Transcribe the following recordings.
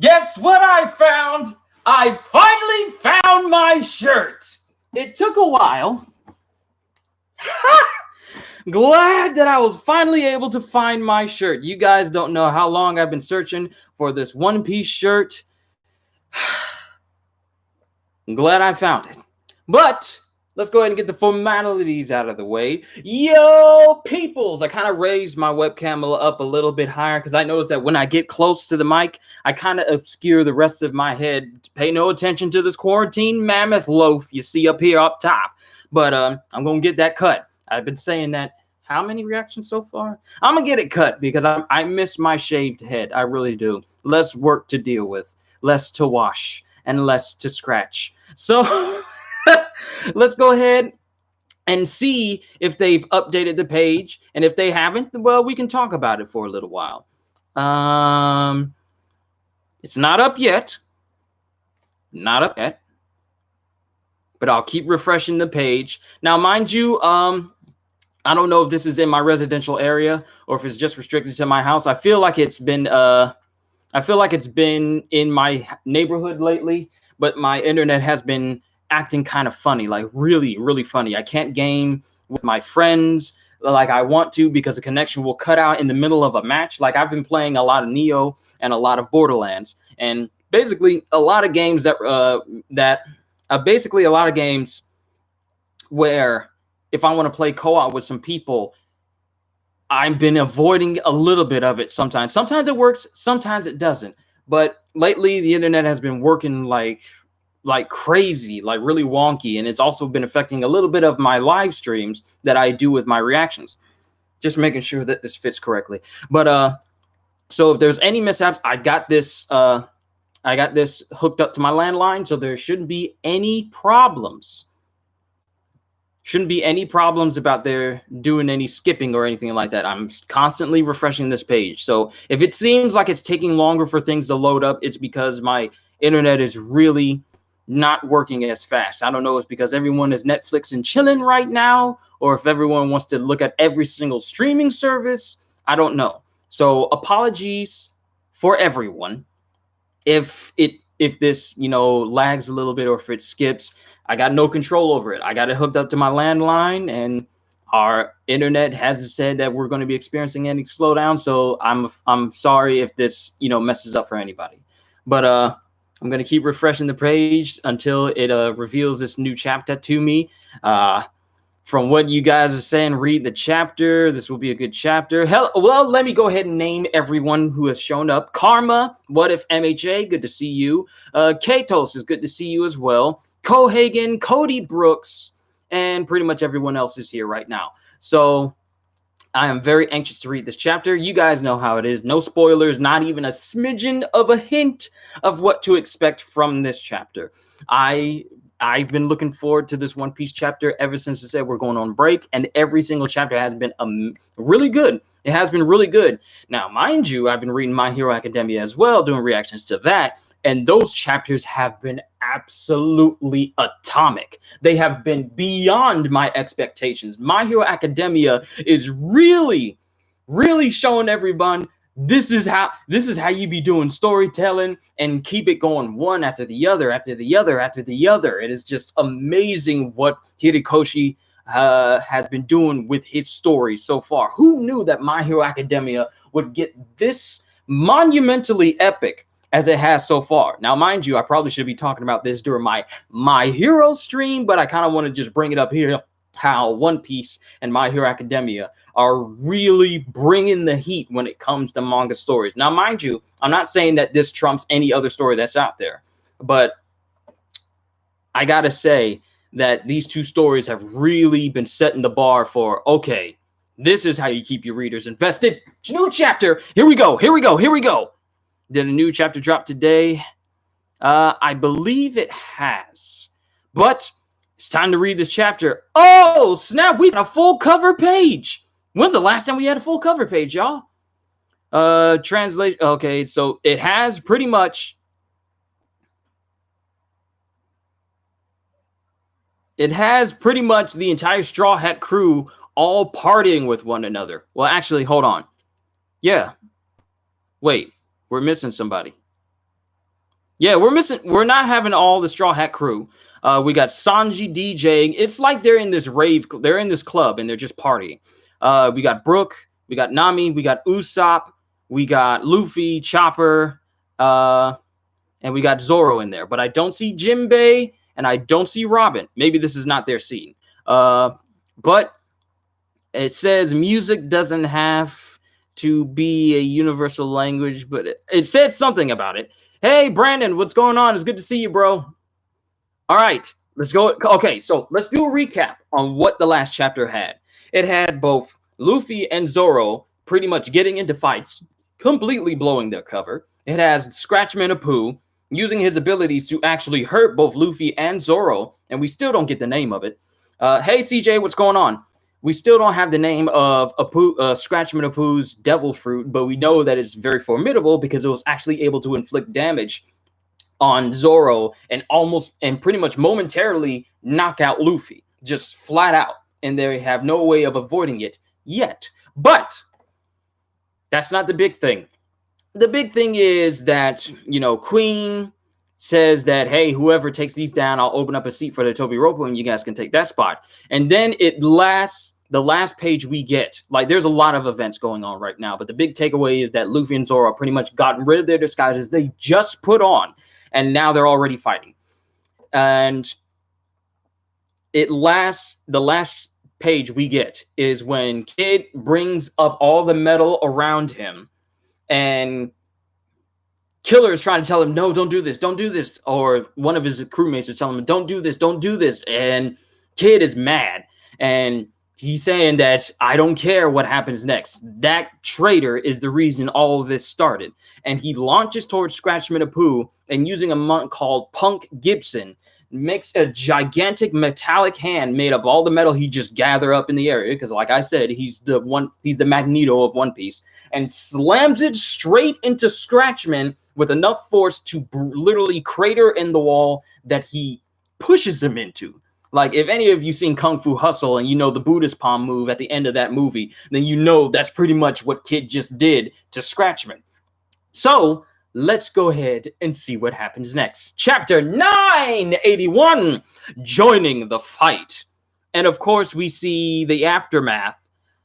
Guess what I found? I finally found my shirt. It took a while. Glad that I was finally able to find my shirt. You guys don't know how long I've been searching for this One Piece shirt. I'm glad I found it. But let's go ahead and get the formalities out of the way. Yo, peoples! I kind of raised my webcam up a little bit higher because I noticed that when I get close to the mic, I kind of obscure the rest of my head. Pay no attention to this quarantine mammoth loaf you see up here up top. But I'm going to get that cut. I've been saying that. How many reactions so far? I'm going to get it cut because I miss my shaved head. I really do. Less work to deal with. Less to wash. And less to scratch. So let's go ahead and see if they've updated the page. And if they haven't, well, we can talk about it for a little while. It's not up yet. Not up yet. But I'll keep refreshing the page. Now, mind you, I don't know if this is in my residential area or if it's just restricted to my house. I feel like it's been in my neighborhood lately, but my internet has been acting kind of funny, like really, really funny. I can't game with my friends like I want to because the connection will cut out in the middle of a match. Like I've been playing a lot of Neo and a lot of Borderlands, and basically a lot of games where if I want to play co-op with some people, I've been avoiding a little bit of it sometimes. Sometimes it works, sometimes it doesn't. But lately, the internet has been working like crazy, like really wonky. And it's also been affecting a little bit of my live streams that I do with my reactions. Just making sure that this fits correctly. But so if there's any mishaps, I got this hooked up to my landline, so there shouldn't be any problems. Shouldn't be any problems about there doing any skipping or anything like that. I'm constantly refreshing this page. So if it seems like it's taking longer for things to load up, it's because my internet is really not working as fast. I don't know if it's because everyone is Netflix and chilling right now, or if everyone wants to look at every single streaming service. I don't know. So apologies for everyone if this, lags a little bit or if it skips. I got no control over it. I got it hooked up to my landline, and our internet hasn't said that we're going to be experiencing any slowdown. So I'm sorry if this, messes up for anybody. But I'm going to keep refreshing the page until it reveals this new chapter to me. From what you guys are saying, read the chapter. This will be a good chapter. Well, let me go ahead and name everyone who has shown up. Karma, What If MHA, good to see you. Katos is good to see you as well. Cohagen, Cody Brooks, and pretty much everyone else is here right now. So I am very anxious to read this chapter. You guys know how it is. No spoilers, not even a smidgen of a hint of what to expect from this chapter. I've been looking forward to this One Piece chapter ever since it said we're going on break, and every single chapter has been really good. It has been really good. Now, mind you, I've been reading My Hero Academia as well, doing reactions to that, and those chapters have been absolutely atomic. They have been beyond my expectations. My Hero Academia is really, really showing everyone this is how you be doing storytelling, and keep it going one after the other, after the other, after the other. It is just amazing what Horikoshi has been doing with his story so far. Who knew that My Hero Academia would get this monumentally epic as it has so far? Now, mind you, I probably should be talking about this during my Hero stream, but I kind of want to just bring it up here, how One Piece and My Hero Academia are really bringing the heat when it comes to manga stories. Now, mind you, I'm not saying that this trumps any other story that's out there, but I gotta say that these two stories have really been setting the bar for, okay, this is how you keep your readers invested. New chapter. Here we go. Did a new chapter drop today? I believe it has. But it's time to read this chapter. Oh, snap. We got a full cover page. When's the last time we had a full cover page, y'all? Translation. Okay, so it has pretty much the entire Straw Hat crew all partying with one another. Well, actually, hold on. Yeah. Wait, we're missing somebody. Yeah, we're not having all the Straw Hat crew. We got Sanji DJing. It's like they're in this they're in this club and they're just partying. We got Brook, we got Nami, we got Usopp, we got Luffy, Chopper, and we got Zoro in there. But I don't see Jinbei and I don't see Robin. Maybe this is not their scene. But it says music doesn't have to be a universal language, but it said something about it. Hey, Brandon, what's going on? It's good to see you, bro. All right, let's go. Okay, so let's do a recap on what the last chapter had. It had both Luffy and Zoro pretty much getting into fights, completely blowing their cover. It has Scratchman Apoo using his abilities to actually hurt both Luffy and Zoro, and we still don't get the name of it. Hey, CJ, what's going on? We still don't have the name of Scratchman Apoo's Devil Fruit, but we know that it's very formidable because it was actually able to inflict damage on Zoro and pretty much momentarily knock out Luffy, just flat out. And they have no way of avoiding it yet. But that's not the big thing. The big thing is that, Queen says that, hey, whoever takes these down, I'll open up a seat for the Tobiropo and you guys can take that spot. And then the last page we get, like, there's a lot of events going on right now, but the big takeaway is that Luffy and Zoro pretty much gotten rid of their disguises they just put on, and now they're already fighting. And the last page we get is when Kid brings up all the metal around him, and Killer is trying to tell him, no, don't do this. Or one of his crewmates is telling him, don't do this. And Kid is mad. And he's saying that I don't care what happens next. That traitor is the reason all of this started. And he launches towards Scratchman Apoo and using a monk called Punk Gibson, makes a gigantic metallic hand made of all the metal he just gathered up in the area. Because like I said, he's the Magneto of One Piece, and slams it straight into Scratchman with enough force to literally crater in the wall that he pushes him into. Like, if any of you seen Kung Fu Hustle and you know the Buddhist palm move at the end of that movie, then you know that's pretty much what Kid just did to Scratchman. So let's go ahead and see what happens next. Chapter 981, joining the fight. And of course, we see the aftermath.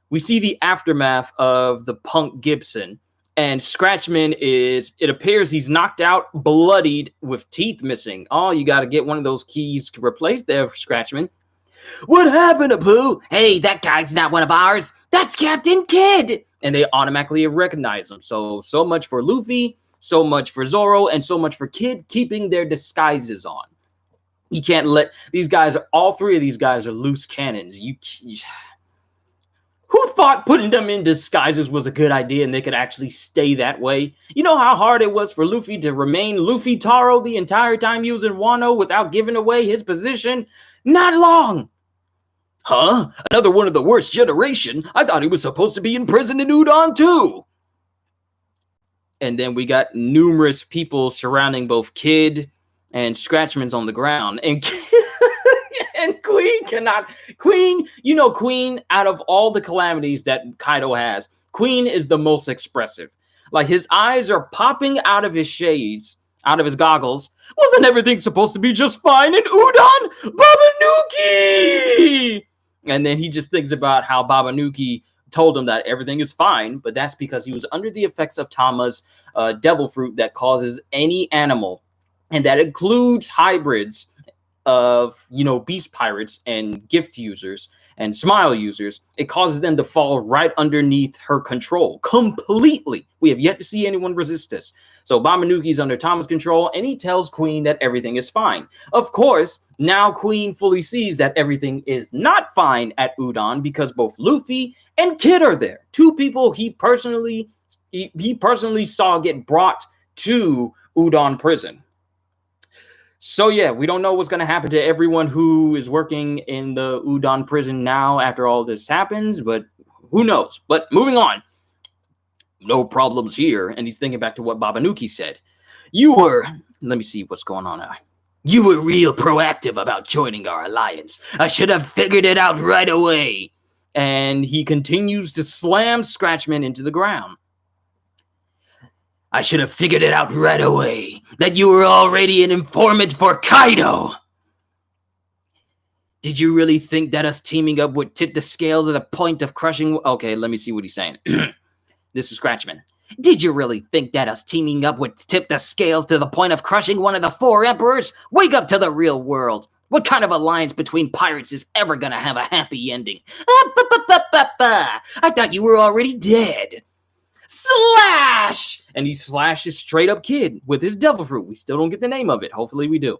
We see the aftermath of the Punk Gibson. And Scratchman it appears he's knocked out, bloodied, with teeth missing. Oh, you got to get one of those keys to replace there, Scratchman. What happened, Apoo? Hey, that guy's not one of ours. That's Captain Kidd. And they automatically recognize him. So much for Luffy, so much for Zoro, and so much for Kid keeping their disguises on. You can't let these guys, all three of these guys are loose cannons. Who thought putting them in disguises was a good idea and they could actually stay that way? You know how hard it was for Luffy to remain Luffy Taro the entire time he was in Wano without giving away his position? Not long. Huh? Another one of the worst generation? I thought he was supposed to be in prison in Udon too. And then we got numerous people surrounding both Kid and Scratchman's on the ground. And and Queen, out of all the calamities that Kaido has, Queen is the most expressive. Like, his eyes are popping out of his shades, out of his goggles. Wasn't everything supposed to be just fine in Udon? Babanuki! And then he just thinks about how Babanuki told him that everything is fine, but that's because he was under the effects of Tama's devil fruit that causes any animal, and that includes hybrids of, beast pirates and gift users and smile users. It causes them to fall right underneath her control completely. We have yet to see anyone resist this. So Babanuki's under Tama's control, and he tells Queen that everything is fine. Of course, now Queen fully sees that everything is not fine at Udon because both Luffy and Kid are there. Two people he personally saw get brought to Udon prison. So yeah, we don't know what's going to happen to everyone who is working in the Udon prison now after all this happens, but who knows? But moving on. No problems here. And he's thinking back to what Babanuki said. Let me see what's going on now. You were real proactive about joining our alliance. I should have figured it out right away. And he continues to slam Scratchman into the ground. I should have figured it out right away, that you were already an informant for Kaido. Did you really think that us teaming up would tip the scales to the point of crushing... Okay, let me see what he's saying. This is Scratchman. Did you really think that us teaming up would tip the scales to the point of crushing one of the 4 emperors? Wake up to the real world. What kind of alliance between pirates is ever gonna have a happy ending? I thought you were already dead. Slash! And he slashes straight up Kid with his devil fruit. We still don't get the name of it. Hopefully we do.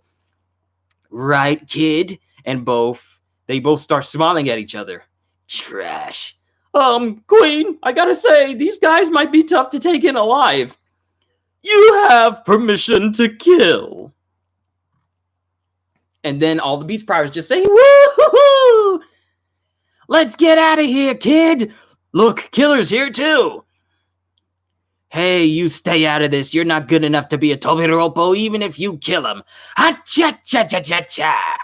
Right, Kid? And they both start smiling at each other. Trash. Queen, I gotta say, these guys might be tough to take in alive. You have permission to kill. And then all the Beast Pirates just say, woo-hoo-hoo! Let's get out of here, Kid. Look, Killer's here too. Hey, you stay out of this. You're not good enough to be a Tobiropo even if you kill him. Ha-cha-cha-cha-cha-cha.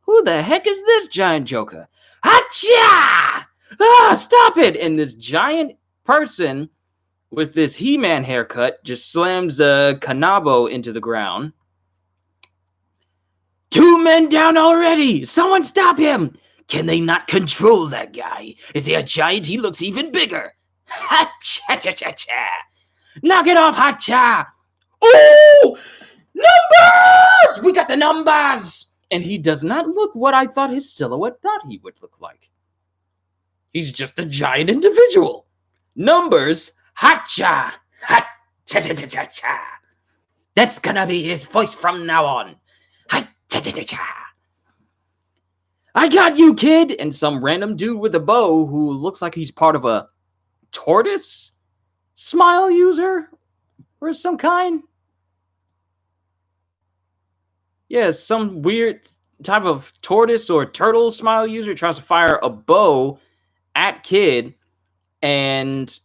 Who the heck is this giant joker? Ha-cha! Ah, stop it! And this giant person with this He-Man haircut just slams Kanabo into the ground. 2 men down already! Someone stop him! Can they not control that guy? Is he a giant? He looks even bigger. Ha-cha-cha-cha-cha! Knock it off, Ha-cha! Ooh! Numbers! We got the numbers! And he does not look what I thought his silhouette thought he would look like. He's just a giant individual. Numbers, Ha-cha! Ha-cha-cha-cha-cha! That's gonna be his voice from now on. Ha-cha-cha-cha-cha! I got you, Kid! And some random dude with a bow who looks like he's part of a tortoise smile user or some kind. Yeah, some weird type of tortoise or turtle smile user tries to fire a bow at Kid, and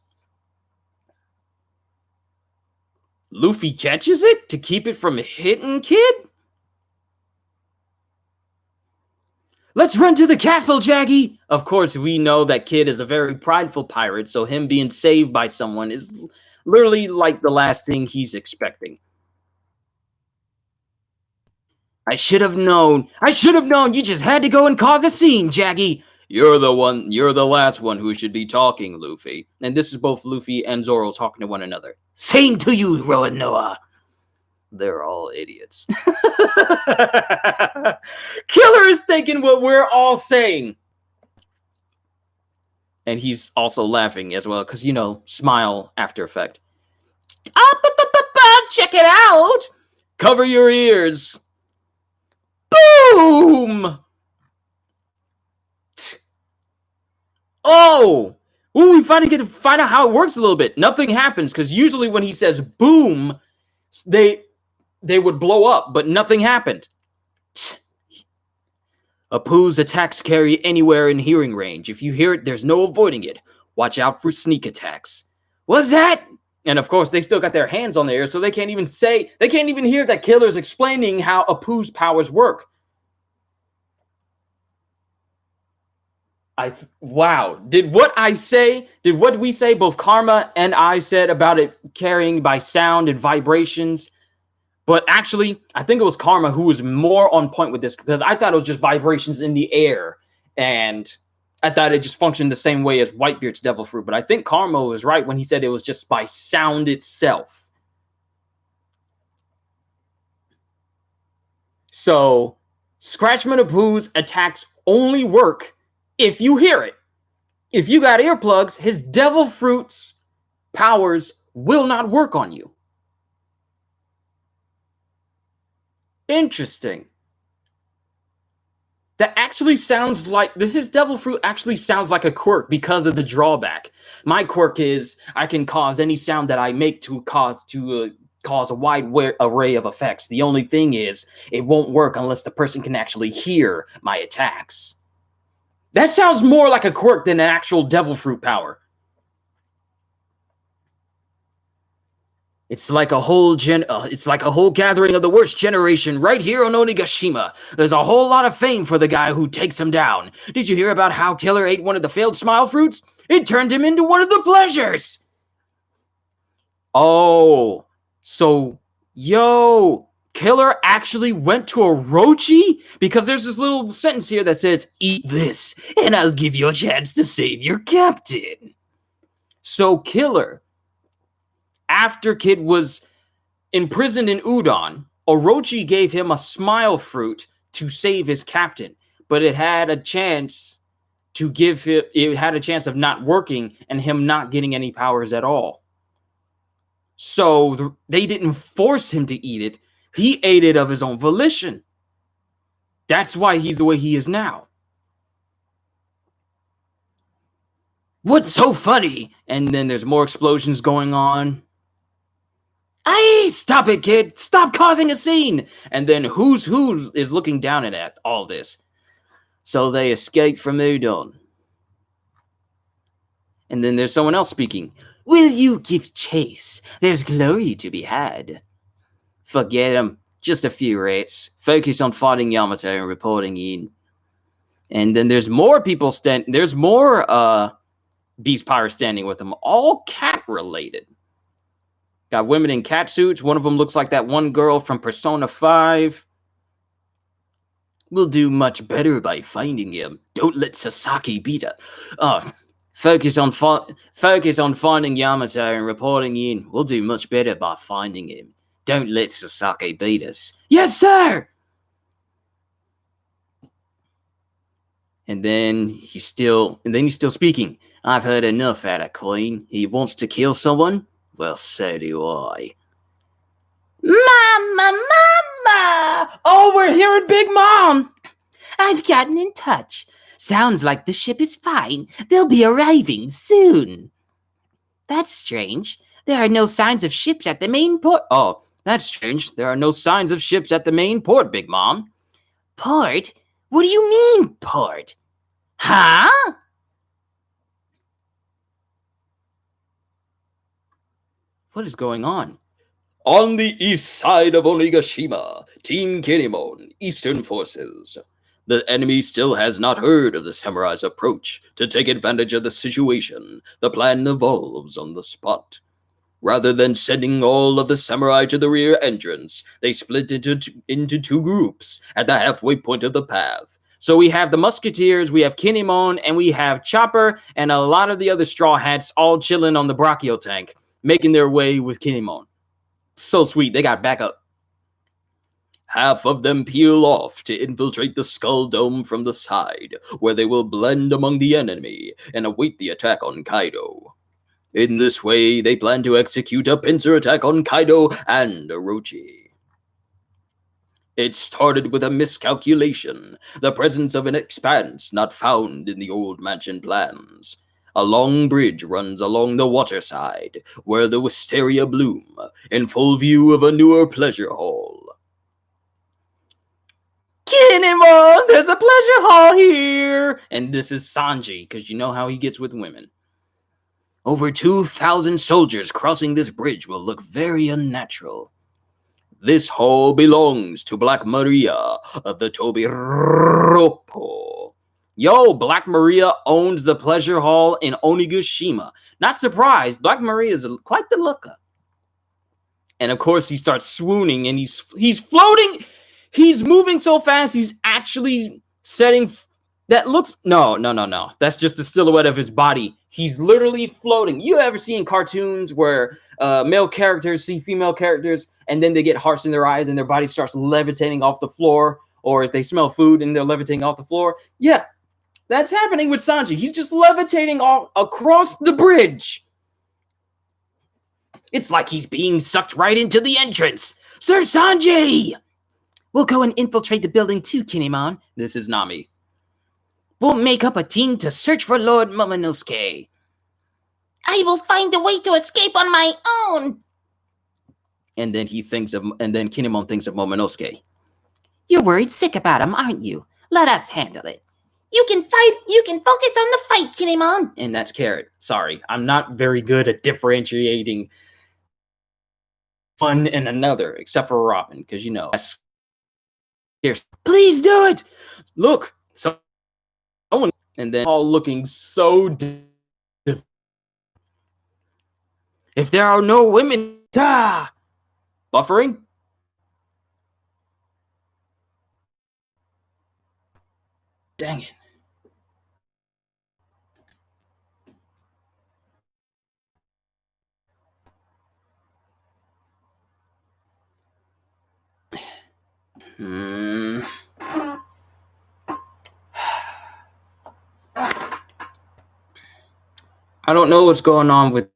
Luffy catches it to keep it from hitting Kid? Let's run to the castle, Jaggy! Of course, we know that Kid is a very prideful pirate, so him being saved by someone is literally like the last thing he's expecting. I should have known. You just had to go and cause a scene, Jaggy. You're the last one who should be talking, Luffy. And this is both Luffy and Zoro talking to one another. Same to you, Roanoa. They're all idiots. Killer is thinking what we're all saying. And he's also laughing as well, because, smile after effect. Check it out. Cover your ears. Boom! Oh! Ooh, we finally get to find out how it works a little bit. Nothing happens, because usually when he says boom, they would blow up, but nothing happened. Apoo's attacks carry anywhere in hearing range. If you hear it, there's no avoiding it. Watch out for sneak attacks. What's that? And of course, they still got their hands on the air, so they can't even hear that Killer's explaining how Apoo's powers work. Wow. Did what we say, both Karma and I said about it carrying by sound and vibrations? But actually, I think it was Karma who was more on point with this, because I thought it was just vibrations in the air, and I thought it just functioned the same way as Whitebeard's Devil Fruit. But I think Karma was right when he said it was just by sound itself. So, Scratchman Apoo's attacks only work if you hear it. If you got earplugs, his Devil Fruit's powers will not work on you. Interesting. That actually sounds like his Devil Fruit actually sounds like a quirk because of the drawback. My quirk is I can cause any sound that I make to cause a wide array of effects. The only thing is it won't work unless the person can actually hear my attacks. That sounds more like a quirk than an actual Devil Fruit power. It's like a whole gathering of the worst generation right here on Onigashima. There's a whole lot of fame for the guy who takes him down. Did you hear about how Killer ate one of the failed smile fruits? It turned him into one of the pleasures. Oh, so yo, Killer actually went to Orochi? Because there's this little sentence here that says, "Eat this, and I'll give you a chance to save your captain." So Killer, after Kid was imprisoned in Udon, Orochi gave him a smile fruit to save his captain, but it had a chance to give him, it had a chance of not working and him not getting any powers at all. So they didn't force him to eat it. He ate it of his own volition. That's why he's the way he is now. What's so funny? And then there's more explosions going on. Hey, stop it, kid. Stop causing a scene. And then who is looking down at all this. So they escaped from Udon. And then there's someone else speaking. Will you give chase? There's glory to be had. Forget them. Just a few rates. Focus on fighting Yamato and reporting in. And then there's more people there's more Beast Pirates standing with them. All cat related. Got women in cat suits. One of them looks like that one girl from Persona 5. We'll do much better by finding him. Don't let Sasaki beat her. Focus on finding Yamato and reporting in. We'll do much better by finding him. Don't let Sasaki beat us. Yes, sir! And then he's still speaking. I've heard enough out of Queen. He wants to kill someone? Well, so do I. Mama! Oh, we're hearing Big Mom! I've gotten in touch. Sounds like the ship is fine. They'll be arriving soon. That's strange. There are no signs of ships at the main port. Oh, that's strange. There are no signs of ships at the main port, Big Mom. Port? What do you mean, port? Huh? What is going on? On the east side of Onigashima, Team Kinemon, Eastern Forces. The enemy still has not heard of the samurai's approach. To take advantage of the situation, the plan evolves on the spot. Rather than sending all of the samurai to the rear entrance, they split into two groups at the halfway point of the path. So we have the Musketeers, we have Kinemon, and we have Chopper, and a lot of the other Straw Hats all chilling on the Brachio tank, making their way with Kinemon. So sweet, they got backup. Half of them peel off to infiltrate the Skull Dome from the side, where they will blend among the enemy and await the attack on Kaido. In this way, they plan to execute a pincer attack on Kaido and Orochi. It started with a miscalculation, the presence of an expanse not found in the old mansion plans. A long bridge runs along the waterside, where the wisteria bloom, in full view of a newer pleasure hall. Kinemon, there's a pleasure hall here! And this is Sanji, because you know how he gets with women. Over 2,000 soldiers crossing this bridge will look very unnatural. This hall belongs to Black Maria of the Tobiropo. Yo, Black Maria owns the pleasure hall in Onigashima. Not surprised, Black Maria is quite the looker. And of course, he starts swooning, and he's floating. He's moving so fast, he's actually setting... That looks... No. That's just the silhouette of his body. He's literally floating. You ever seen cartoons where male characters see female characters and then they get hearts in their eyes and their body starts levitating off the floor? Or if they smell food and they're levitating off the floor? Yeah, that's happening with Sanji. He's just levitating all across the bridge. It's like he's being sucked right into the entrance. Sir Sanji! We'll go and infiltrate the building too, Kinemon. This is Nami. We'll make up a team to search for Lord Momonosuke. I will find a way to escape on my own. And then Kinemon thinks of Momonosuke. You're worried sick about him, aren't you? Let us handle it. You can focus on the fight, Kinemon. And that's Carrot. Sorry, I'm not very good at differentiating one and another, except for Robin, because you know. Please do it. Look, someone, and then all looking so. If there are no women, buffering. Dang it. I don't know what's going on with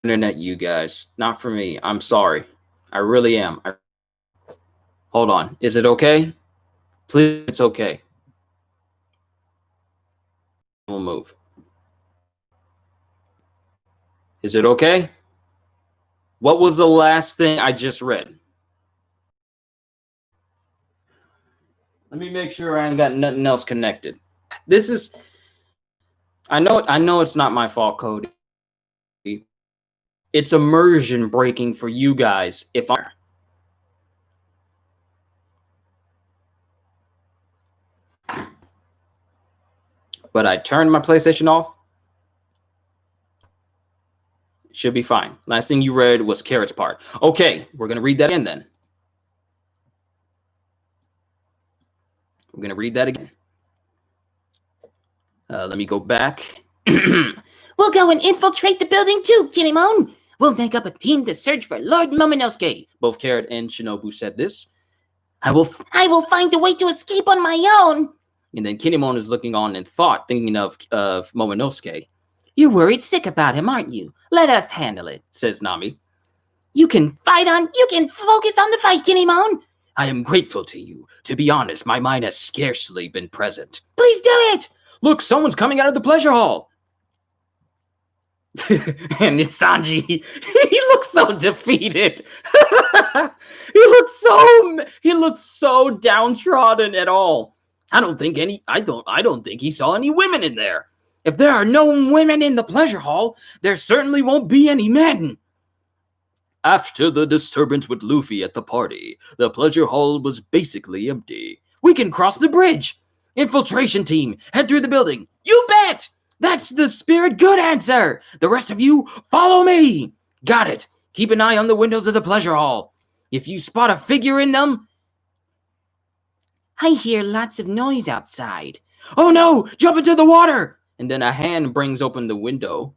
internet, you guys. Not for me. I'm sorry. I really am. Hold on. Is it okay? Please, it's okay. We'll move. Is it okay? What was the last thing I just read? Let me make sure I ain't got nothing else connected. This is... I know it's not my fault, Cody. It's immersion breaking for you guys if I... But I turned my PlayStation off. Should be fine. Last thing you read was Carrot's part. Okay, we're going to read that again then. We're going to read that again. Let me go back. We'll go and infiltrate the building too, Kinemon. We'll make up a team to search for Lord Momonosuke. Both Carrot and Shinobu said this. I will find a way to escape on my own. And then Kinemon is looking on in thought, thinking of Momonosuke. You're worried sick about him, aren't you? Let us handle it, says Nami. You can focus on the fight, Kinemon. I am grateful to you. To be honest, my mind has scarcely been present. Please do it. Look, someone's coming out of the pleasure hall. And it's Sanji. He looks so defeated. He looks so downtrodden at all. I don't think he saw any women in there. If there are no women in the pleasure hall, there certainly won't be any men. After the disturbance with Luffy at the party, the pleasure hall was basically empty. We can cross the bridge. Infiltration team, head through the building. You bet! That's the spirit good answer. The rest of you, follow me. Got it. Keep an eye on the windows of the pleasure hall. If you spot a figure in them... I hear lots of noise outside. Oh no! Jump into the water! And then a hand brings open the window.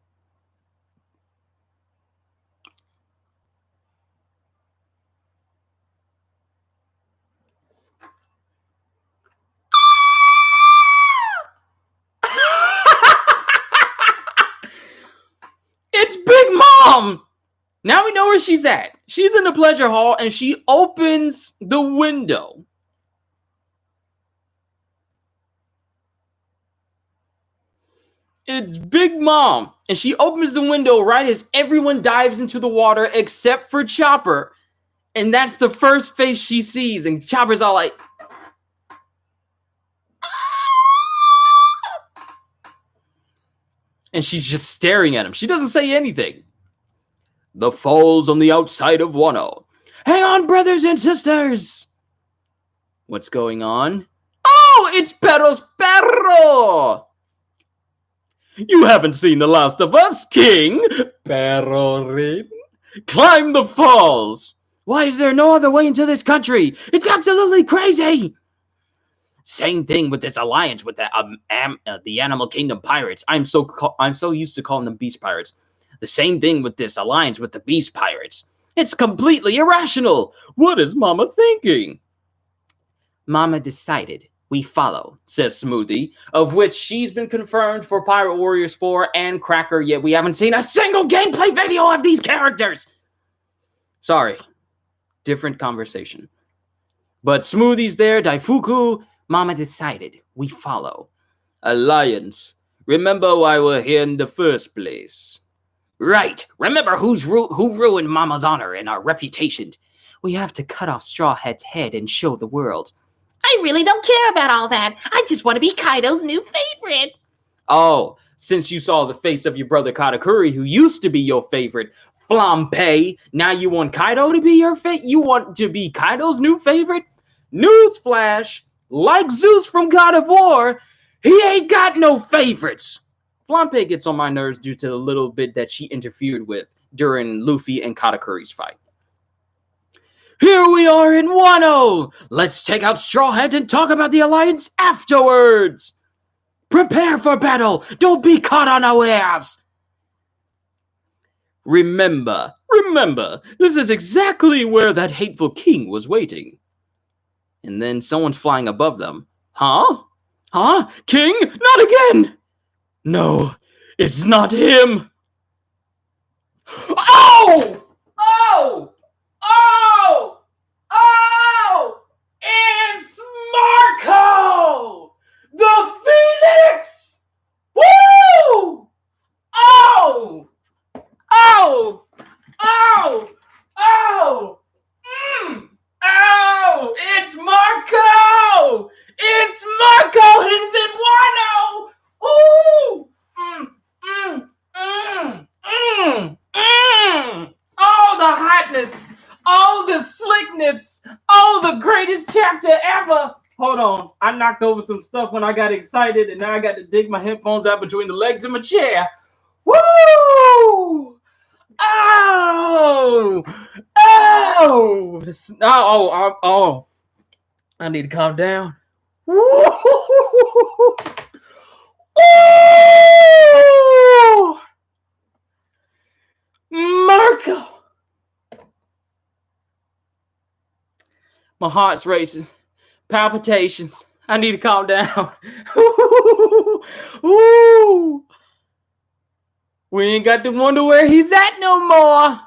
It's Big Mom! Now we know where she's at. She's in the pleasure hall and she opens the window. It's Big Mom. And she opens the window right as everyone dives into the water except for Chopper. And that's the first face she sees. And Chopper's all like... And she's just staring at him. She doesn't say anything. The falls on the outside of Wano. Hang on, brothers and sisters. What's going on? Oh, it's Perro's Perro. You haven't seen The Last of Us, King. Perro-rin. Climb the falls. Why is there no other way into this country? It's absolutely crazy. Same thing with this alliance with the Animal Kingdom pirates. I'm so used to calling them beast pirates. The same thing with this alliance with the beast pirates. It's completely irrational. What is Mama thinking? Mama decided. We follow, says Smoothie, of which she's been confirmed for Pirate Warriors 4 and Cracker, yet we haven't seen a single gameplay video of these characters. Sorry. Different conversation. But Smoothie's there, Daifuku. Mama decided. We follow. Alliance. Remember why we're here in the first place. Right. Remember who ruined Mama's honor and our reputation. We have to cut off Straw Hat's head and show the world. I really don't care about all that. I just want to be Kaido's new favorite. Oh, since you saw the face of your brother Katakuri, who used to be your favorite, Flampe, now you want Kaido to be your favorite? You want to be Kaido's new favorite? Newsflash, like Zeus from God of War, he ain't got no favorites. Flampe gets on my nerves due to the little bit that she interfered with during Luffy and Katakuri's fight. Here we are in Wano. Let's take out Straw Hat and talk about the alliance afterwards. Prepare for battle. Don't be caught unawares. Remember, this is exactly where that hateful king was waiting. And then someone's flying above them. Huh? King? Not again! No, it's not him. Oh! It's Marco! The Phoenix! Woo! Oh! It's Marco! It's Marco! He's in Wano! Ooh! Oh, the hotness! Oh, the slickness! Oh, the greatest chapter ever! Hold on, I knocked over some stuff when I got excited, and now I got to dig my headphones out between the legs of my chair. Woo! Oh! I need to calm down. Woo! Ooh! Marco! My heart's racing. Palpitations. I need to calm down. Ooh! We ain't got to wonder where he's at no more.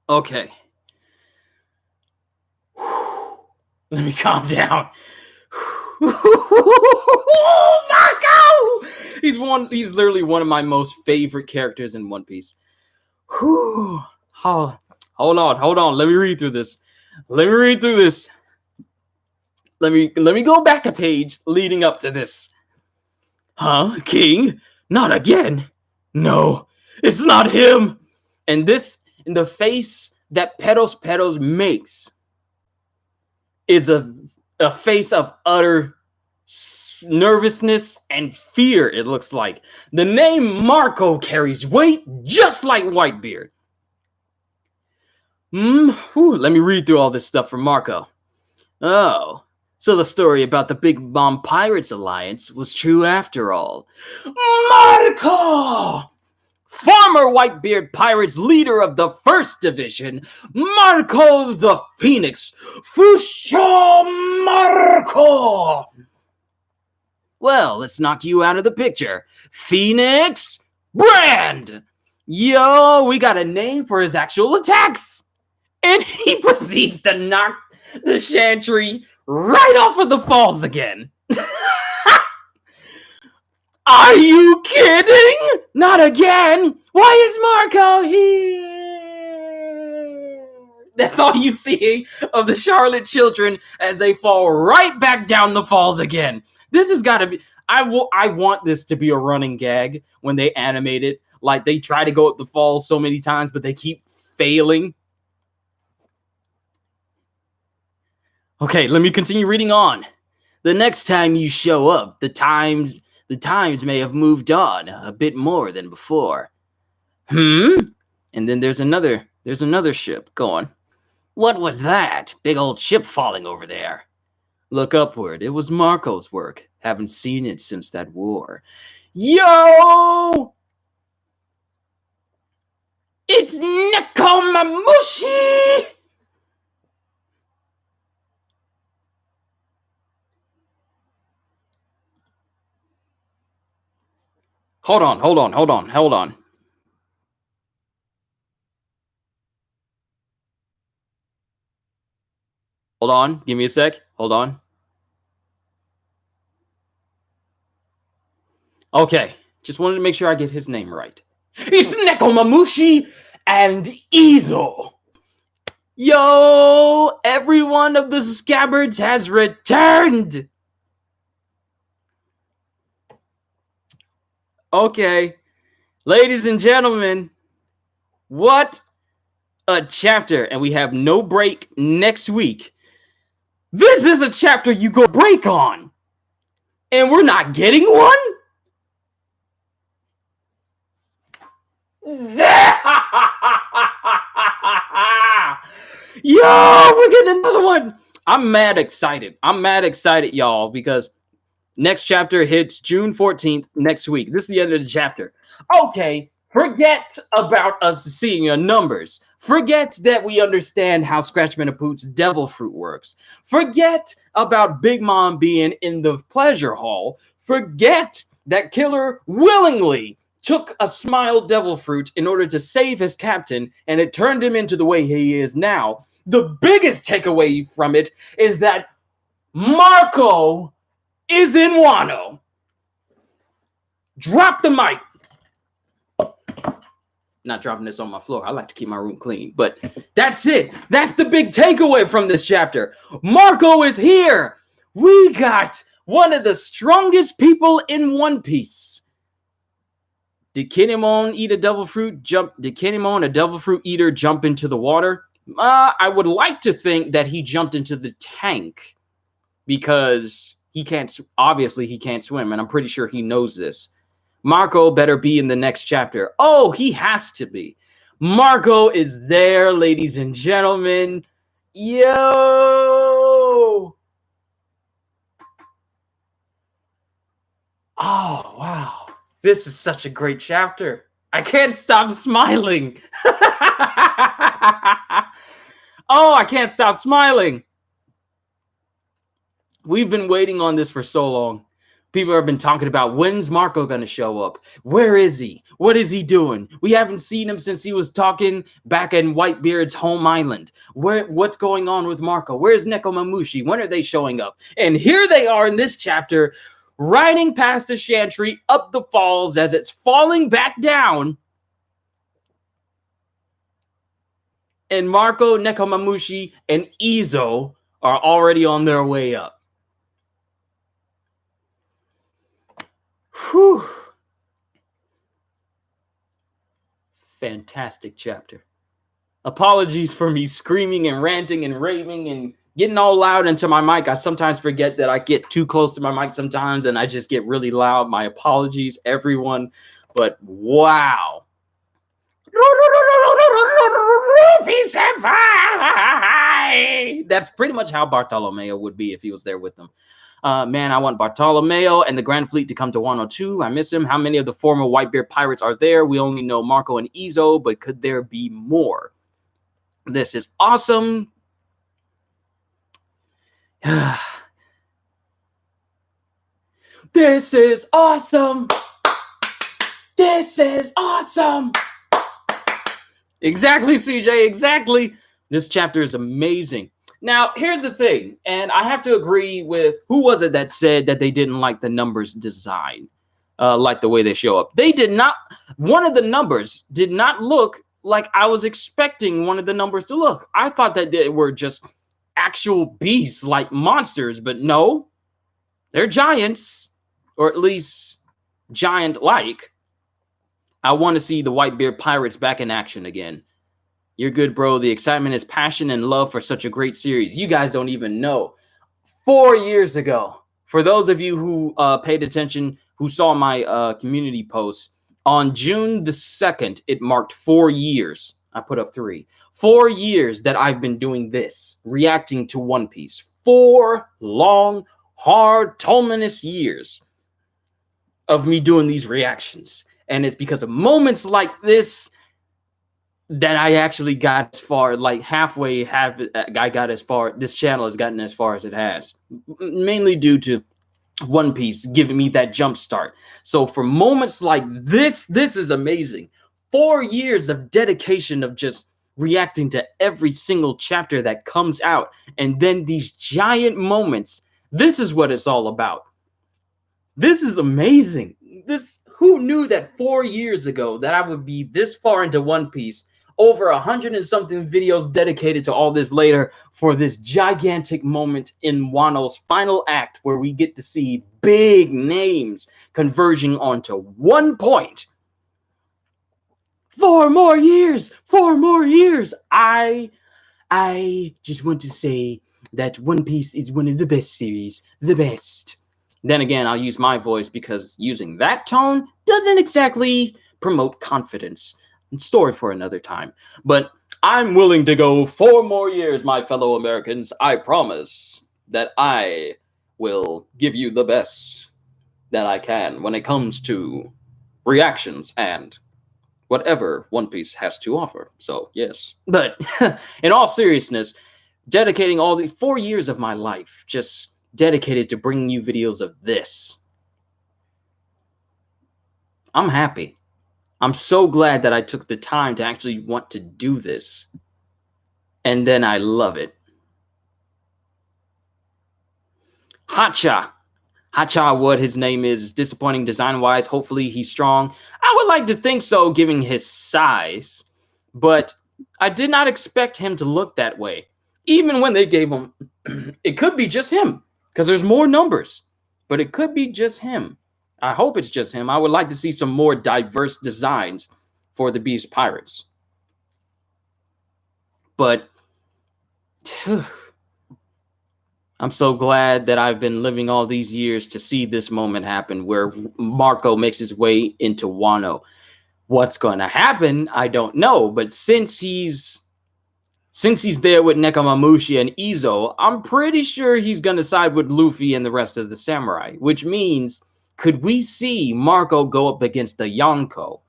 Okay. Let me calm down. Marco! He's literally one of my most favorite characters in One Piece. Hold on. Let me read through this. Let me go back a page leading up to this. Huh, King? Not again. No, it's not him. And this, in the face that Pedos makes, is a face of utter nervousness and fear, it looks like. The name Marco carries weight just like Whitebeard. Let me read through all this stuff from Marco. Oh, so the story about the Big Bomb Pirates Alliance was true after all. Marco! Former Whitebeard Pirates leader of the 1st Division, Marco the Phoenix. Fusho Marco! Well, let's knock you out of the picture. Phoenix Brand! Yo, we got a name for his actual attacks! And he proceeds to knock the Chantry right off of the falls again. Are you kidding? Not again? Why is Marco here? That's all you see of the Charlotte children as they fall right back down the falls again. This has got to be... I want this to be a running gag when they animate it. Like, they try to go up the falls so many times, but they keep failing. Okay, let me continue reading on. The next time you show up, the times may have moved on a bit more than before. And then there's another ship. Go on. What was that? Big old ship falling over there. Look upward. It was Marco's work. Haven't seen it since that war. Yo! It's Nekomamushi! Hold on. Hold on. Give me a sec. Hold on. Okay. Just wanted to make sure I get his name right. It's Nekomamushi and Izo. Yo! Every one of the scabbards has returned. Okay, ladies and gentlemen, what a chapter. And we have no break next week. This is a chapter you go break on. And we're not getting one? Yo, we're getting another one. I'm mad excited. I'm mad excited, y'all, because next chapter hits June 14th next week. This is the end of the chapter. Okay, forget about us seeing your numbers. Forget that we understand how Scratchman Apoo's devil fruit works. Forget about Big Mom being in the pleasure hall. Forget that Killer willingly took a smile devil fruit in order to save his captain, and it turned him into the way he is now. The biggest takeaway from it is that Marco is in Wano. Drop the mic. Not dropping this on my floor. I like to keep my room clean, but that's it. That's the big takeaway from this chapter. Marco is here. We got one of the strongest people in One Piece. Did Kinemon eat a devil fruit? Did Kinemon, a devil fruit eater, jump into the water? I would like to think that he jumped into the tank because he can't. Obviously, he can't swim, and I'm pretty sure he knows this. Marco better be in the next chapter. Oh, he has to be. Marco is there, ladies and gentlemen. Yo! Oh, wow. This is such a great chapter. I can't stop smiling. Oh, I can't stop smiling. We've been waiting on this for so long. People have been talking about, when's Marco going to show up? Where is he? What is he doing? We haven't seen him since he was talking back in Whitebeard's home island. What's going on with Marco? Where's Nekomamushi? When are they showing up? And here they are in this chapter, riding past the Chantry up the falls as it's falling back down. And Marco, Nekomamushi, and Izo are already on their way up. Whew. Fantastic chapter. Apologies for me screaming and ranting and raving and getting all loud into my mic. I sometimes forget that I get too close to my mic sometimes and I just get really loud. My apologies, everyone. But wow. That's pretty much how Bartolomeo would be if he was there with them. Man, I want Bartolomeo and the Grand Fleet to come to Wano too. I miss him. How many of the former Whitebeard pirates are there? We only know Marco and Izo, but could there be more? This is awesome. This is awesome. This is awesome. Exactly, CJ, exactly. This chapter is amazing. Now, here's the thing, and I have to agree with, who was it that said that they didn't like the numbers design, like the way they show up? They did not, one of the numbers did not look like I was expecting one of the numbers to look. I thought that they were just actual beasts, like monsters, but no, they're giants, or at least giant-like. I want to see the Whitebeard pirates back in action again. You're good, bro. The excitement is passion and love for such a great series. You guys don't even know. 4 years ago, for those of you who paid attention, who saw my community post, on June the 2nd, it marked 4 years. I put up 3. 4 years that I've been doing this, reacting to One Piece. 4 long, hard, tumultuous years of me doing these reactions. And it's because of moments like this that I actually got as far, like halfway, I got as far, this channel has gotten as far as it has. Mainly due to One Piece giving me that jump start. So for moments like this is amazing. 4 years of dedication of just reacting to every single chapter that comes out. And then these giant moments. This is what it's all about. This is amazing. Who knew that 4 years ago that I would be this far into One Piece, over 100 and something videos dedicated to all this later for this gigantic moment in Wano's final act where we get to see big names converging onto one point. 4 more years, 4 more years. I just want to say that One Piece is one of the best series, the best. Then again, I'll use my voice because using that tone doesn't exactly promote confidence. Story for another time. But I'm willing to go 4 more years, my fellow Americans. I promise that I will give you the best that I can when it comes to reactions and whatever One Piece has to offer. So, yes. But in all seriousness, dedicating all the 4 years of my life just dedicated to bringing you videos of this. I'm happy. I'm so glad that I took the time to actually want to do this. And then I love it. Hacha. Hacha, what his name is disappointing design-wise. Hopefully he's strong. I would like to think so, given his size. But I did not expect him to look that way. Even when they gave him... it could be just him. Because there's more numbers. But it could be just him. I hope it's just him. I would like to see some more diverse designs for the Beast Pirates. But I'm so glad that I've been living all these years to see this moment happen where Marco makes his way into Wano. What's going to happen, I don't know. But since he's there with Nekomamushi and Izo, I'm pretty sure he's going to side with Luffy and the rest of the samurai, which means... could we see Marco go up against the Yonko?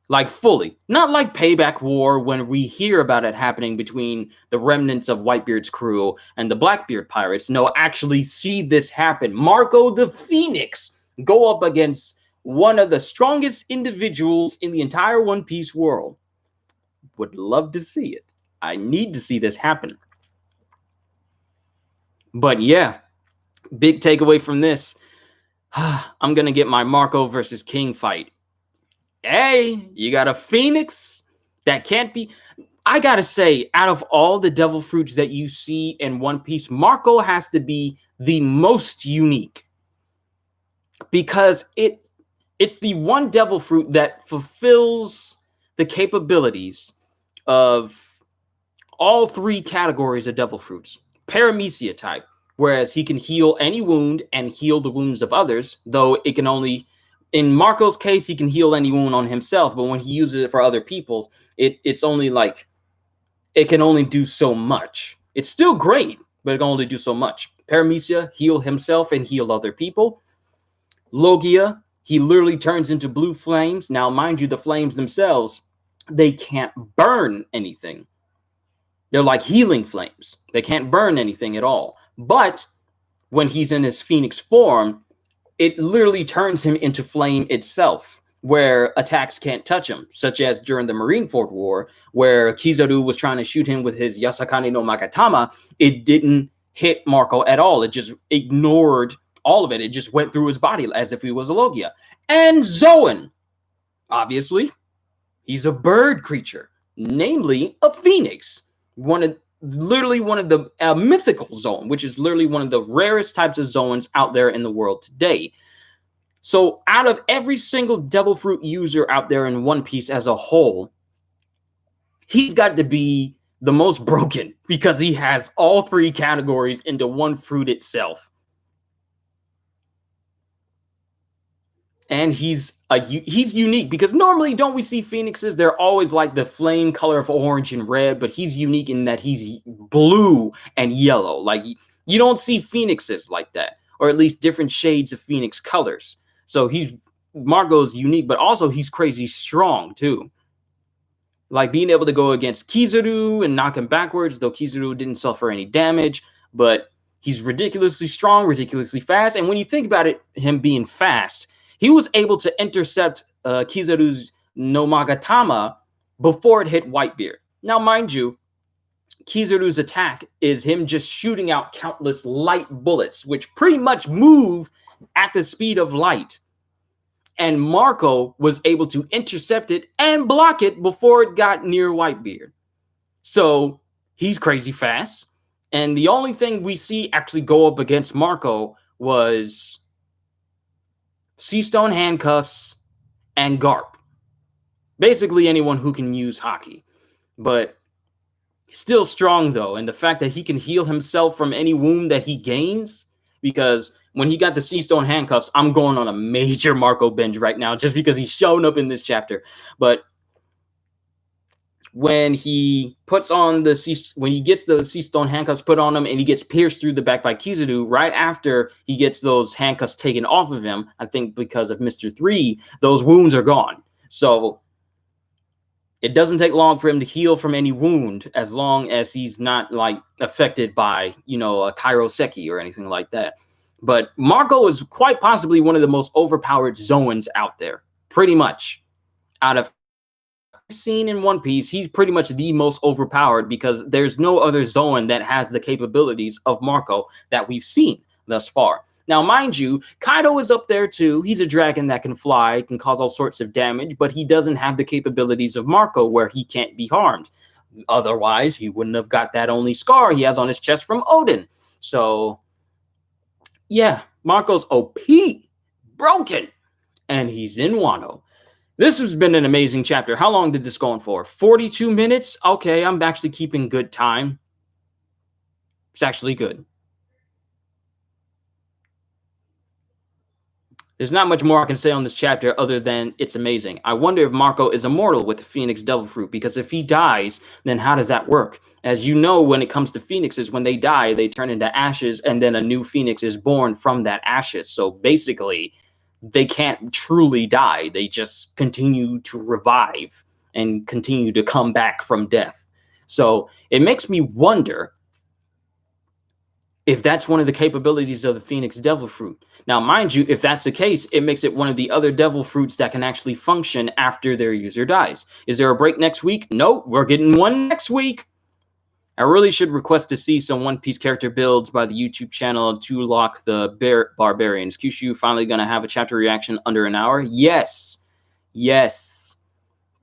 Like fully. Not like Payback War when we hear about it happening between the remnants of Whitebeard's crew and the Blackbeard pirates. No, actually see this happen. Marco the Phoenix go up against one of the strongest individuals in the entire One Piece world. Would love to see it. I need to see this happen. But yeah, big takeaway from this. I'm going to get my Marco versus King fight. Hey, you got a Phoenix that can't be... I got to say, out of all the devil fruits that you see in One Piece, Marco has to be the most unique. Because it's the one devil fruit that fulfills the capabilities of all 3 categories of devil fruits. Paramecia type. Whereas he can heal any wound and heal the wounds of others, though it can only, in Marco's case, he can heal any wound on himself, but when he uses it for other people, it's only like, it can only do so much. It's still great, but it can only do so much. Paramecia, heal himself and heal other people. Logia, he literally turns into blue flames. Now, mind you, the flames themselves, they can't burn anything. They're like healing flames. They can't burn anything at all. But when he's in his Phoenix form, it literally turns him into flame itself, where attacks can't touch him, such as during the Marineford War, where Kizaru was trying to shoot him with his Yasakani no Magatama. It didn't hit Marco at all. It just ignored all of it. It just went through his body as if he was a Logia. And Zoan, obviously, he's a bird creature, namely a phoenix. Literally one of the mythical Zoan, which is literally one of the rarest types of Zoans out there in the world today. So out of every single devil fruit user out there in One Piece as a whole, he's got to be the most broken because he has all 3 categories into one fruit itself. And he's unique because normally don't we see phoenixes? They're always like the flame color of orange and red, but he's unique in that he's blue and yellow. Like you don't see phoenixes like that, or at least different shades of phoenix colors. So Marco's unique, but also he's crazy strong too. Like being able to go against Kizaru and knock him backwards, though Kizaru didn't suffer any damage, but he's ridiculously strong, ridiculously fast. And when you think about it, him being fast, he was able to intercept Kizaru's no Magatama before it hit Whitebeard. Now, mind you, Kizaru's attack is him just shooting out countless light bullets, which pretty much move at the speed of light. And Marco was able to intercept it and block it before it got near Whitebeard. So he's crazy fast. And the only thing we see actually go up against Marco was Seastone Handcuffs and Garp. Basically anyone who can use hockey. But still strong though. And the fact that he can heal himself from any wound that he gains because when he got the Sea Stone handcuffs, I'm going on a major Marco binge right now just because he's shown up in this chapter. But when he gets the Sea Stone handcuffs put on him and he gets pierced through the back by Kizaru, right after he gets those handcuffs taken off of him, I think because of Mr. 3, those wounds are gone. So it doesn't take long for him to heal from any wound as long as he's not like affected by, a Kairoseki or anything like that. But Marco is quite possibly one of the most overpowered Zoans out there. Pretty much. Out of seen in One Piece, he's pretty much the most overpowered because there's no other Zoan that has the capabilities of Marco that we've seen thus far. Now, mind you, Kaido is up there too. He's a dragon that can fly, can cause all sorts of damage, but he doesn't have the capabilities of Marco where he can't be harmed. Otherwise, he wouldn't have got that only scar he has on his chest from Odin. So, yeah, Marco's OP, broken, and he's in Wano. This has been an amazing chapter. How long did this go on for? 42 minutes? Okay, I'm actually keeping good time. It's actually good. There's not much more I can say on this chapter other than it's amazing. I wonder if Marco is immortal with the Phoenix Devil Fruit, because if he dies, then how does that work? As you know, when it comes to phoenixes, when they die, they turn into ashes, and then a new phoenix is born from that ashes. So basically, they can't truly die. They just continue to revive and continue to come back from death. So it makes me wonder if that's one of the capabilities of the Phoenix Devil Fruit. Now, mind you, if that's the case, it makes it one of the other devil fruits that can actually function after their user dies. Is there a break next week? No, we're getting one next week. I really should request to see some One Piece character builds by the YouTube channel to lock the barbarians. Kyushu finally going to have a chapter reaction under an hour? Yes. Yes.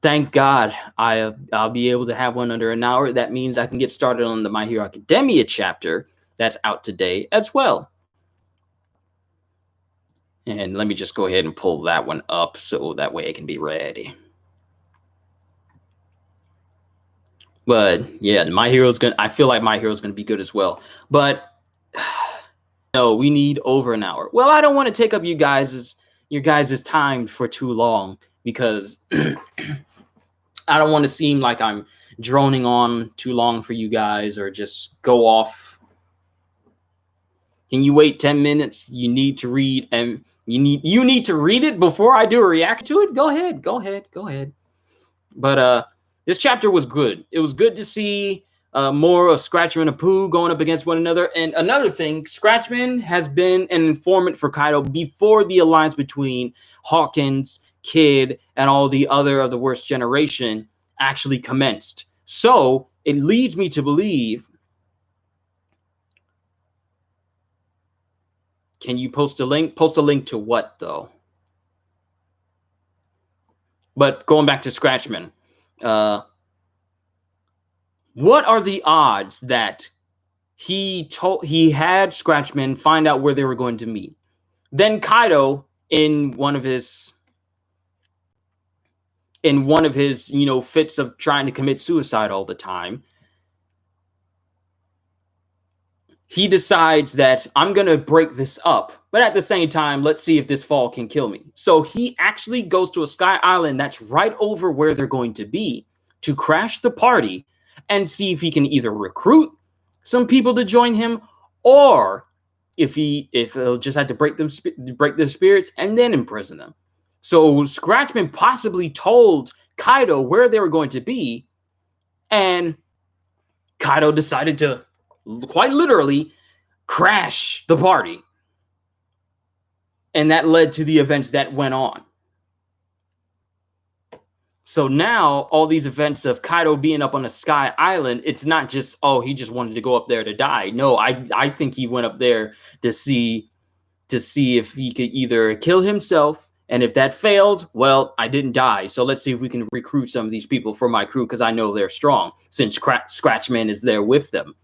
Thank God I'll be able to have one under an hour. That means I can get started on the My Hero Academia chapter that's out today as well. And let me just go ahead and pull that one up so that way it can be ready. But yeah, I feel like My Hero's gonna be good as well. But no, we need over an hour. Well, I don't want to take up your guys' time for too long because I don't want to seem like I'm droning on too long for you guys or just go off. Can you wait 10 minutes? You need to read and you need to read it before I do a react to it? Go ahead. But this chapter was good. It was good to see more of Scratchman and Apoo going up against one another. And another thing, Scratchman has been an informant for Kaido before the alliance between Hawkins, Kid, and all the other of the worst generation actually commenced. So it leads me to believe. Can you post a link? Post a link to what, though? But going back to Scratchman, what are the odds that he had Scratchman find out where they were going to meet? Then Kaido, in one of his fits of trying to commit suicide all the time, he decides that I'm going to break this up, but at the same time, let's see if this fall can kill me. So he actually goes to a sky island that's right over where they're going to be to crash the party and see if he can either recruit some people to join him or if he'll just have to break their spirits and then imprison them. So Scratchman possibly told Kaido where they were going to be, and Kaido decided to quite literally crash the party. And that led to the events that went on. So now all these events of Kaido being up on a sky island, it's not just, oh, he just wanted to go up there to die. No, I think he went up there to see if he could either kill himself, and if that failed, well, I didn't die. So let's see if we can recruit some of these people for my crew because I know they're strong since Scratchman is there with them.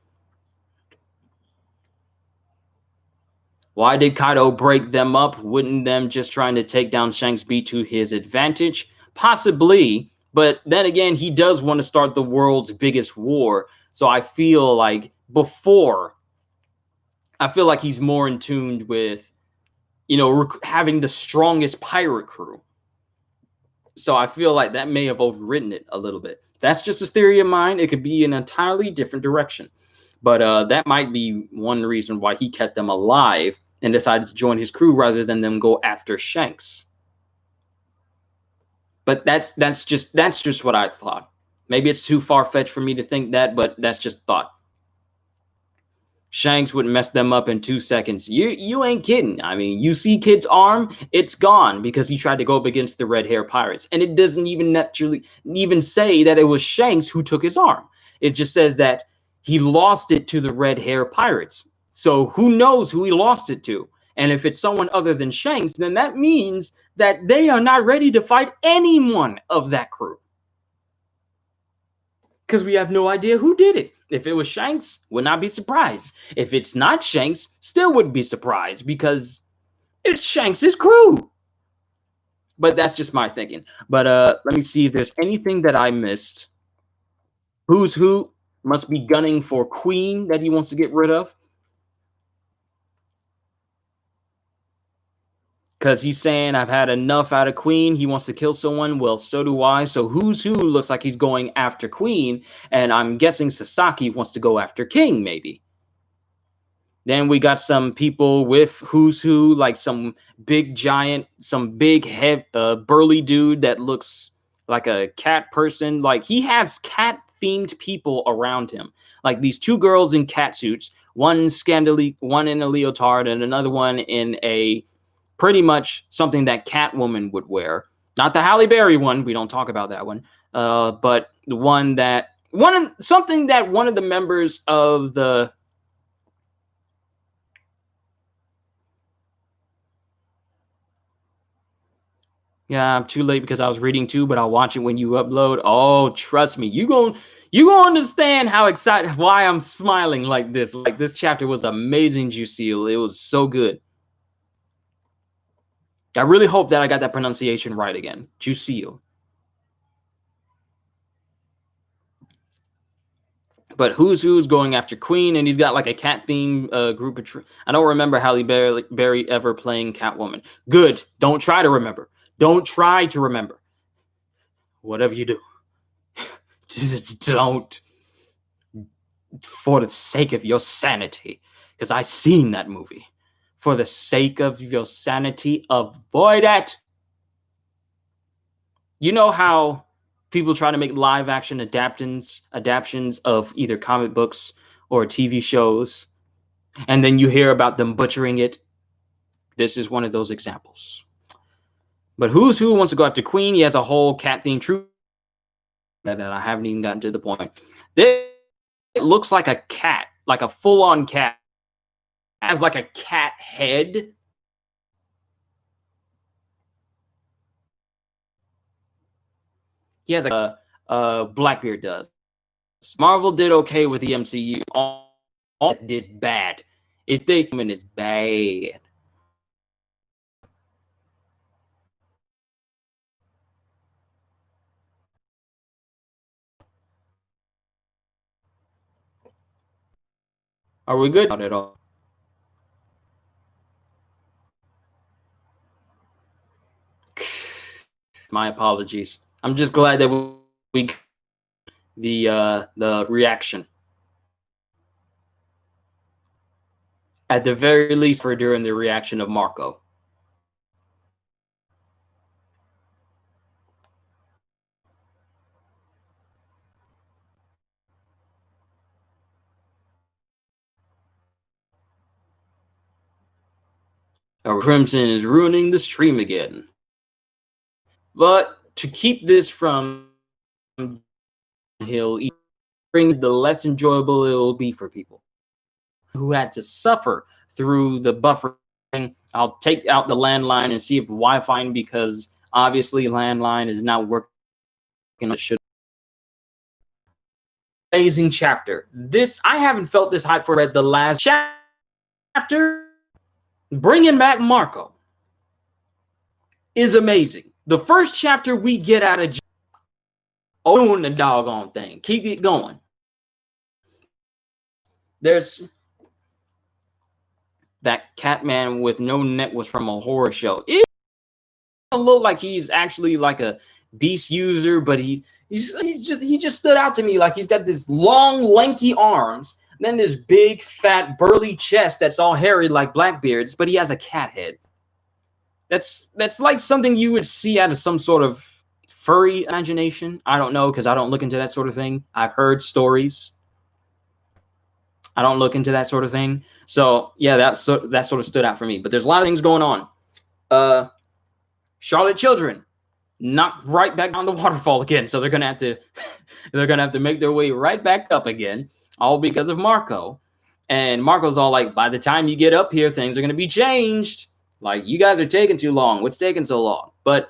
Why did Kaido break them up? Wouldn't them just trying to take down Shanks be to his advantage? Possibly, but then again, he does want to start the world's biggest war. So I feel like before I feel like he's more in tune with, having the strongest pirate crew. So I feel like that may have overwritten it a little bit. That's just a theory of mine. It could be an entirely different direction. But that might be one reason why he kept them alive and decided to join his crew rather than them go after Shanks. But that's just what I thought. Maybe it's too far-fetched for me to think that, but that's just thought. Shanks would mess them up in 2 seconds. You ain't kidding. I mean, you see Kid's arm, it's gone because he tried to go up against the red hair pirates. And it doesn't even naturally even say that it was Shanks who took his arm. It just says that he lost it to the red hair pirates. So who knows who he lost it to? And if it's someone other than Shanks, then that means that they are not ready to fight anyone of that crew. Because we have no idea who did it. If it was Shanks, would not be surprised. If it's not Shanks, still wouldn't be surprised because it's Shanks' crew. But that's just my thinking. But let me see if there's anything that I missed. Who's who must be gunning for Queen that he wants to get rid of. Because he's saying, I've had enough out of Queen. He wants to kill someone. Well, so do I. So who's who looks like he's going after Queen. And I'm guessing Sasaki wants to go after King, maybe. Then we got some people with who's who, like some big giant, some big burly dude that looks like a cat person. Like he has cat-themed people around him. Like these 2 girls in cat suits. One in a leotard and another one in a pretty much something that Catwoman would wear. Not the Halle Berry one. We don't talk about that one. But the one something that one of the members of the... Yeah, I'm too late because I was reading too, but I'll watch it when you upload. Oh, trust me. You gonna understand how excited, why I'm smiling like this. Like this chapter was amazing, Jusil. It was so good. I really hope that I got that pronunciation right again. Jusil. But who's going after Queen, and he's got like a cat theme group of... I don't remember Halle Berry ever playing Catwoman. Good. Don't try to remember. Don't try to remember. Whatever you do, just don't. For the sake of your sanity, because I've seen that movie. For the sake of your sanity, avoid it. You know how people try to make live action adaptions of either comic books or TV shows, and then you hear about them butchering it? This is one of those examples. But who's who wants to go after Queen? He has a whole cat-themed troop that I haven't even gotten to the point. It looks like a cat, like a full-on cat. It has like a cat head. He has Blackbeard does. Marvel did okay with the MCU. All did bad. If they come in, is bad. Are we good? Not at all. My apologies. I'm just glad that we the reaction. At the very least, for during the reaction of Marco. Crimson is ruining the stream again. But to keep this from he'll bring the less enjoyable it will be for people who had to suffer through the buffering. I'll take out the landline and see if Wi-Fi, because obviously landline is not working. It should. Amazing chapter. This, I haven't felt this hype for the last chapter. Bringing back Marco is amazing. The first chapter we get out of doing the doggone thing. Keep it going. There's that Catman with no neck was from a horror show. It don't look like he's actually like a beast user, but he just stood out to me. Like he's got this long, lanky arms, and then this big, fat, burly chest that's all hairy like Blackbeard's, but he has a cat head. That's like something you would see out of some sort of furry imagination. I don't know, because I don't look into that sort of thing. I've heard stories. I don't look into that sort of thing. So yeah, that sort of stood out for me. But there's a lot of things going on. Charlotte Children knocked right back down the waterfall again. So they're gonna have to make their way right back up again, all because of Marco. And Marco's all like, by the time you get up here, things are gonna be changed. Like, you guys are taking too long. What's taking so long? But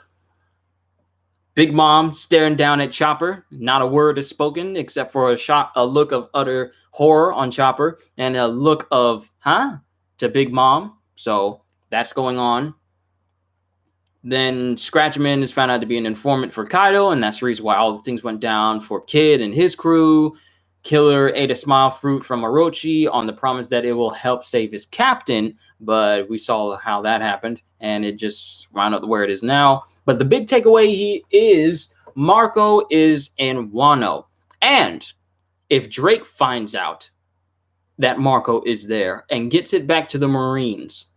Big Mom staring down at Chopper. Not a word is spoken except for a look of utter horror on Chopper and a look of, huh? To Big Mom. So that's going on. Then Scratchman is found out to be an informant for Kaido, and that's the reason why all the things went down for Kid and his crew. Killer ate a smile fruit from Orochi on the promise that it will help save his captain, but we saw how that happened, and it just wound up where it is now. But the big takeaway is Marco is in Wano, and if Drake finds out that Marco is there and gets it back to the Marines,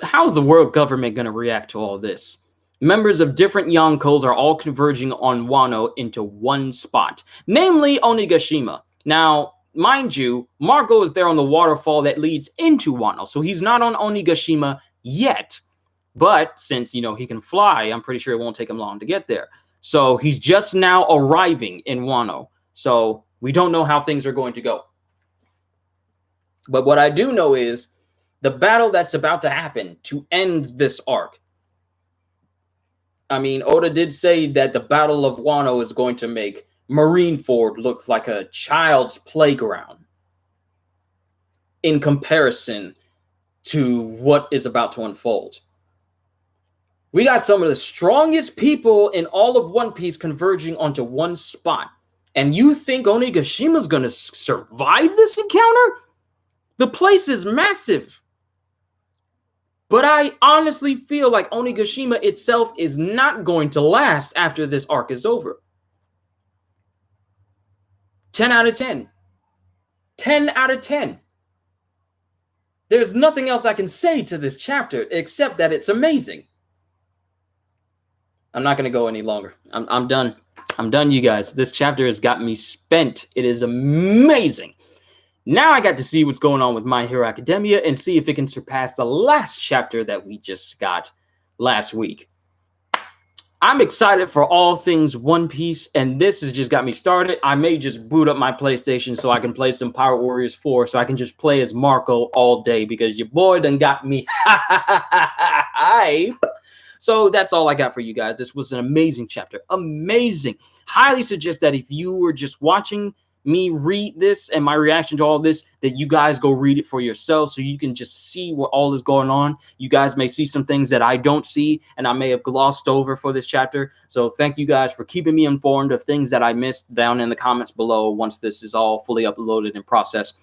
how's the world government going to react to all this? Members of different Yonkos are all converging on Wano into one spot, namely Onigashima. Now, mind you, Marco is there on the waterfall that leads into Wano, so he's not on Onigashima yet. But since, he can fly, I'm pretty sure it won't take him long to get there. So he's just now arriving in Wano. So we don't know how things are going to go. But what I do know is the battle that's about to happen to end this arc. I mean, Oda did say that the Battle of Wano is going to make Marineford look like a child's playground in comparison to what is about to unfold. We got some of the strongest people in all of One Piece converging onto one spot. And you think Onigashima's going to survive this encounter? The place is massive. But I honestly feel like Onigashima itself is not going to last after this arc is over. 10 out of 10. 10 out of 10. There's nothing else I can say to this chapter except that it's amazing. I'm not going to go any longer. I'm done. I'm done, you guys. This chapter has got me spent. It is amazing. Now I got to see what's going on with My Hero Academia and see if it can surpass the last chapter that we just got last week. I'm excited for all things One Piece, and this has just got me started. I may just boot up my PlayStation so I can play some Pirate Warriors 4 so I can just play as Marco all day because your boy done got me hype. So that's all I got for you guys. This was an amazing chapter. Amazing. Highly suggest that if you were just watching me read this and my reaction to all this, that you guys go read it for yourself so you can just see what all is going on. You guys may see some things that I don't see and I may have glossed over for this chapter. So thank you guys for keeping me informed of things that I missed down in the comments below once this is all fully uploaded and processed.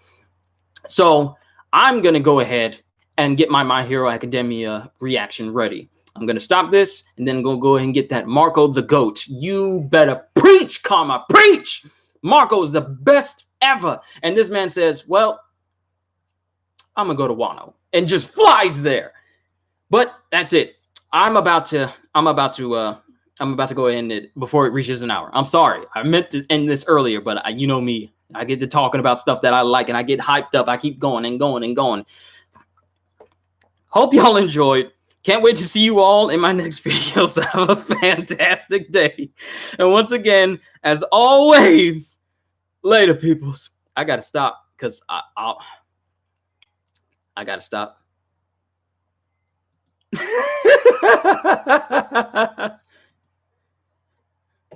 So I'm going to go ahead and get my Hero Academia reaction ready. I'm going to stop this and then go ahead and get that Marco the GOAT. You better preach, comma, preach! Marco is the best ever. And this man says, well, I'm going to go to Wano and just flies there. But that's it. I'm about to go ahead and end it before it reaches an hour. I'm sorry. I meant to end this earlier, but you know me. I get to talking about stuff that I like and I get hyped up. I keep going and going and going. Hope y'all enjoyed. Can't wait to see you all in my next video. So have a fantastic day. And once again, as always, later, peoples. I got to stop because I got to stop.